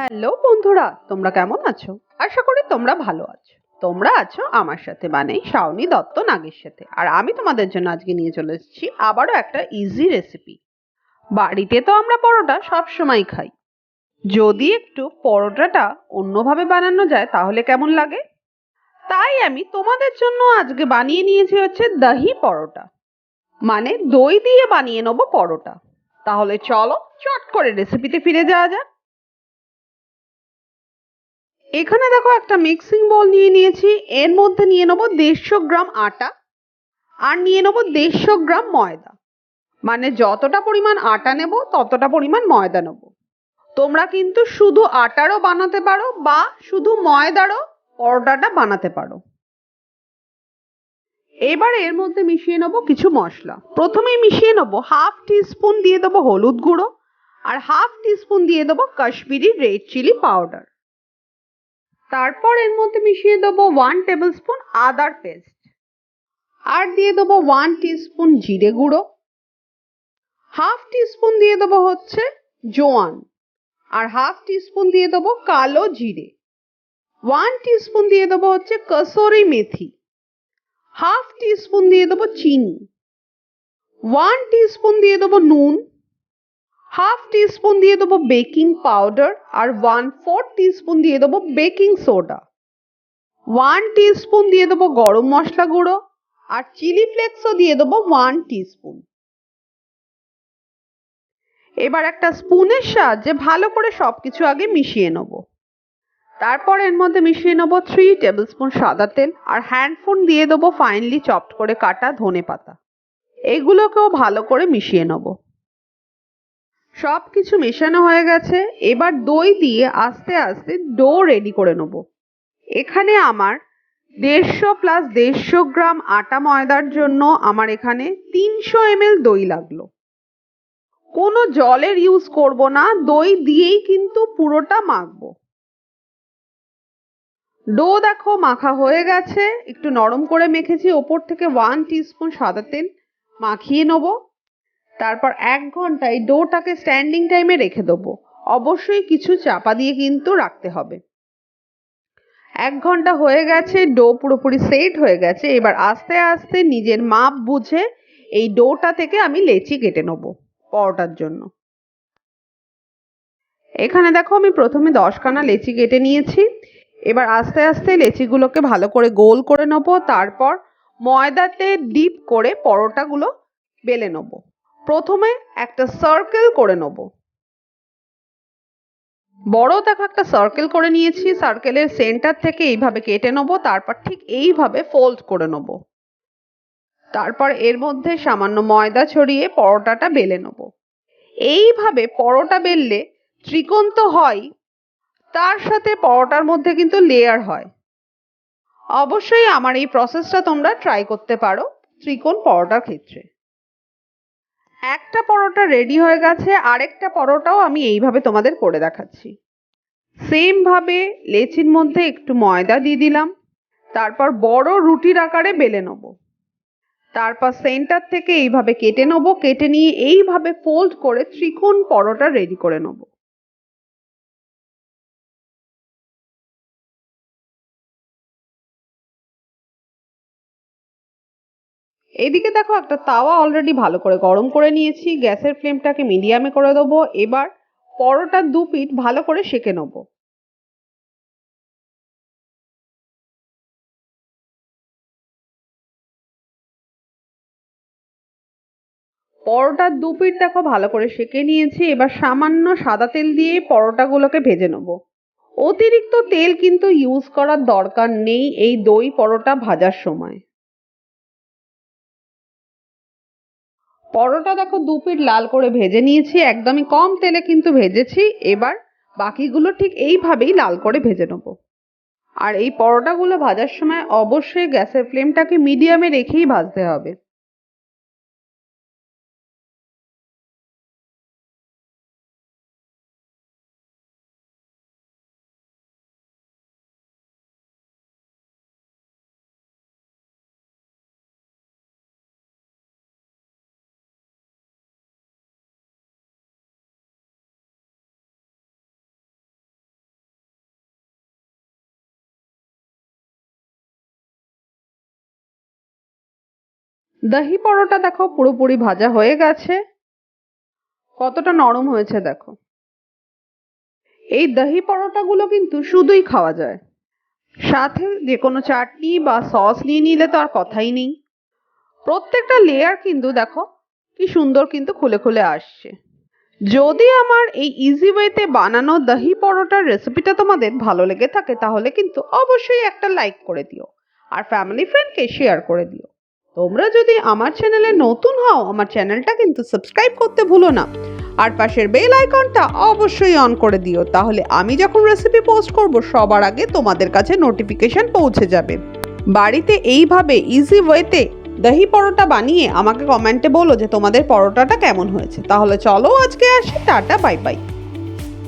Hello বন্ধুরা, তোমরা কেমন আছো? আশা করি তোমরা ভালো আছো। তোমরা আছো আমার সাথে, মানে শাওনি দত্ত নাগের সাথে। আর আমি তোমাদের জন্য আজকে নিয়ে চলে এসেছি আবারও একটা ইজি রেসিপি। বাড়িতে তো আমরা পরোটা সব সময় খাই। যদি একটু পরোটাটা অন্যভাবে বানানো যায় তাহলে কেমন লাগে? তাই আমি তোমাদের জন্য আজকে বানিয়ে নিয়েছি হচ্ছে দহি পরোটা, মানে দই দিয়ে বানিয়ে নেবো পরোটা। তাহলে চলো চট করে রেসিপিতে ফিরে যাওয়া যাক। এখানে দেখো একটা মিক্সিং বোল নিয়ে নিয়েছি। এর মধ্যে নিয়ে নেবো 150 গ্রাম আটা আর নিয়ে নেবো 150 গ্রাম ময়দা। মানে যতটা পরিমাণ আটা নেব ততটা পরিমাণ ময়দা নেব। তোমরা কিন্তু শুধু আটারও বানাতে পারো বা শুধু ময়দারও পরোটাটা বানাতে পারো। এবার এর মধ্যে মিশিয়ে নেবো কিছু মশলা। প্রথমেই মিশিয়ে নেবো হাফ টিস্পুন দিয়ে দেবো হলুদ গুঁড়ো আর হাফ টিস্পুন দিয়ে দেবো কাশ্মীরি রেড চিলি পাউডার। তারপর এর মধ্যে মিশিয়ে দেবো 1 টেবিল স্পুন আদার পেস্ট আর দিয়ে দেবো 1 টিস্পুন জিরে গুঁড়ো, হাফ টিস্পুন দিয়ে দেবো হচ্ছে জোয়ান আর হাফ টিস্পুন দিয়ে দেবো কালো জিরে, 1 টিস্পুন দিয়ে দেবো হচ্ছে কসুরি মেথি, হাফ টিস্পুন দিয়ে দেবো চিনি, 1 টিস্পুন দিয়ে দেবো নুন, হাফ টিস্পুন দিয়ে দেবো বেকিং পাউডার আর 1/4 টিস্পুন দিয়ে দেবো বেকিং সোডা, 1 টিস্পুন দিয়ে দেবো গরম মশলা গুঁড়ো আর চিলি ফ্লেক্সও দিয়ে দেবো 1 টিস্পুন। এবার একটা স্পুনের সাহায্যে ভালো করে সবকিছু আগে মিশিয়ে নেব। তারপর এর মধ্যে মিশিয়ে নেব 3 টেবিল স্পুন সাদা তেল আর হ্যান্ডফুল দিয়ে দেবো ফাইনলি চপড করে কাটা ধনে পাতা। এগুলোকেও ভালো করে মিশিয়ে নেব। সবকিছু মেশানো হয়ে গেছে। এবার দই দিয়ে আস্তে আস্তে ডো রেডি করে নেব। এখানে আমার 150 প্লাস 150 গ্রাম আটা ময়দার জন্য আমার এখানে 300 ml দই লাগলো। কোনো জলের ইউজ করব না, দই দিয়েই কিন্তু পুরোটা মাখবো। ডো দেখো মাখা হয়ে গেছে। একটু নরম করে মেখেছি। ওপর থেকে 1 টিস্পুন সাদা তেল মাখিয়ে নেব। তারপর 1 ঘন্টা এই ডোটাকে স্ট্যান্ডিং টাইমে রেখে দেবো। অবশ্যই কিছু চাপা দিয়ে কিন্তু রাখতে হবে। 1 ঘন্টা হয়ে গেছে, ডো পুরোপুরি সেট হয়ে গেছে। এবার আস্তে আস্তে নিজের মাপ বুঝে এই ডোটা থেকে আমি লেচি কেটে নেব পরোটার জন্য। এখানে দেখো আমি প্রথমে 10 খানা লেচি কেটে নিয়েছি। এবার আস্তে আস্তে লেচিগুলোকে ভালো করে গোল করে নেবো। তারপর ময়দাতে ডিপ করে পরোটাগুলো বেলে নেব। প্রথমে একটা সার্কেল করে নেব। বড় দেখো একটা সার্কেল করে নিয়েছি। সার্কেলের সেন্টার থেকে এইভাবে কেটে নেব। তারপর ঠিক এইভাবে ফোল্ড করে নেব। তারপর এর মধ্যে সামান্য ময়দা ছড়িয়ে পরোটাটা বেলে নেব। এইভাবে পরোটা বেললে ত্রিকোণ তো হয়, তার সাথে পরোটার মধ্যে কিন্তু লেয়ার হয়। অবশ্যই আমার এই প্রসেসটা তোমরা ট্রাই করতে পারো ত্রিকোণ পরোটার ক্ষেত্রে। একটা পরোটা রেডি হয়ে গেছে, আরেকটা পরোটাও আমি এইভাবে তোমাদের করে দেখাচ্ছি। সেম ভাবে লেচির মধ্যে একটু ময়দা দিয়ে দিলাম। তারপর বড় রুটির আকারে বেলে নেব। তারপর সেন্টার থেকে এইভাবে কেটে নেব। কেটে নিয়ে এইভাবে ফোল্ড করে ত্রিকোণ পরোটা রেডি করে নেব। এইদিকে দেখো একটা তাওয়া অলরেডি ভালো করে গরম করে নিয়েছি। গ্যাসের ফ্লেমটাকে মিডিয়ামে করে দেবো। এবার পরোটার 2 পিঠ ভালো করে সেঁকে নেব। পরোটার 2 পিঠ দেখো ভালো করে সেঁকে নিয়েছি। এবার সামান্য সাদা তেল দিয়ে পরোটাগুলোকে ভেজে নেব। অতিরিক্ত তেল কিন্তু ইউজ করার দরকার নেই এই দই পরোটা ভাজার সময়। পরোটা দেখো 2 পিঠ লাল করে ভেজে নিয়েছি। একদমই কম তেলে কিন্তু ভেজেছি। এবার বাকিগুলো ঠিক এইভাবেই লাল করে ভেজে নেব। আর এই পরোটাগুলো ভাজার সময় অবশ্যই গ্যাসের ফ্লেমটাকে মিডিয়ামে রেখেই ভাজতে হবে। দহি পরোটা দেখো পুরোপুরি ভাজা হয়ে গেছে। কতটা নরম হয়েছে দেখো। এই দহি পরোটাগুলো কিন্তু শুধুই খাওয়া যায়, সাথে যে কোনো চাটনি বা সস নিয়ে নিলে তো আর কথাই নেই। প্রত্যেকটা লেয়ার কিন্তু দেখো কি সুন্দর কিন্তু খুলে খুলে আসছে। যদি আমার এই ইজি ওয়েতে বানানো দহি পরোটার রেসিপিটা তোমাদের ভালো লেগে থাকে তাহলে কিন্তু অবশ্যই একটা লাইক করে দিও আর ফ্যামিলি ফ্রেন্ডকে শেয়ার করে দিও। তোমরা যদি আমার চ্যানেলে নতুন হও আমার চ্যানেলটা কিন্তু সাবস্ক্রাইব করতে ভুলো না আর পাশের বেল আইকনটা অবশ্যই অন করে দিও, তাহলে আমি যখন রেসিপি পোস্ট করব সবার আগে তোমাদের কাছে নোটিফিকেশন পৌঁছে যাবে। বাড়িতে এইভাবে ইজি ওয়েতে দহি পরোটা বানিয়ে আমাকে কমেন্টে বলো যে তোমাদের পরোটাটা কেমন হয়েছে। তাহলে চলো আজকে আসি, টাটা বাই বাই।